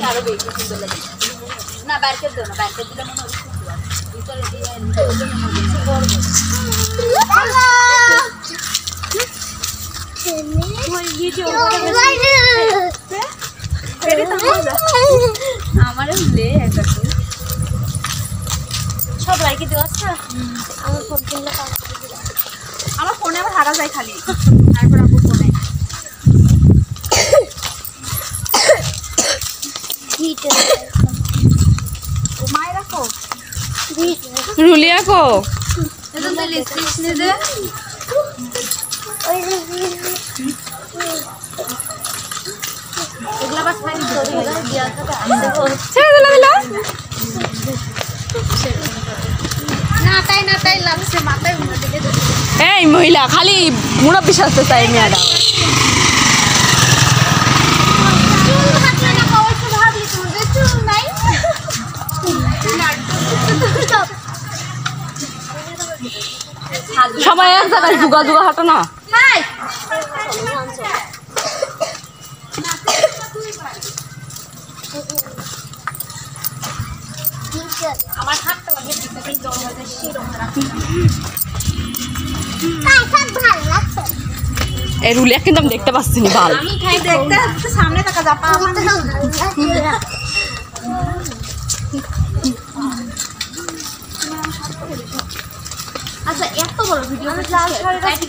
আরো বেশি সুন্দর লাগে না বাইরে দাও না বাইরে দিলে মনে হয় ভিতরে দিয়ে আমারও লে একটা সব লাইকে দেওয়া আছে আমার ফোন কিনলে আমার ফোনে আবার হারা যায় খালি তারপর আপু ফোনে মায়ের রাখো রুলিয়া কো এজন্য লিপস্টিক নিয়ে দে এগুলা বাস খাই দিতে দিয়া থাকে ছেড়ে দিলা না তাই লাগছে মাথায় উঠে দিকে এই মহিলা খালি মুরব্বি সাজতে চাই মেয়েরা চুল হাতে না পাওয়ার তো ভাবলি তোমাদের চুল নাই সবাই এক জায়গায় জুগা জুগা হাঁটো না হাই আমার হাতটা লাগে দিতে জল হয়ে সেরকম রাখি কাইটা ভালো লাগছে এই রুলিয়া কিন্তু আমি দেখতে পাচ্ছি না ভালো আমি খাই দেখতে সামনে টাকা যা পাওয়া আচ্ছা এত বড় ভিডিও লাল শাড়ি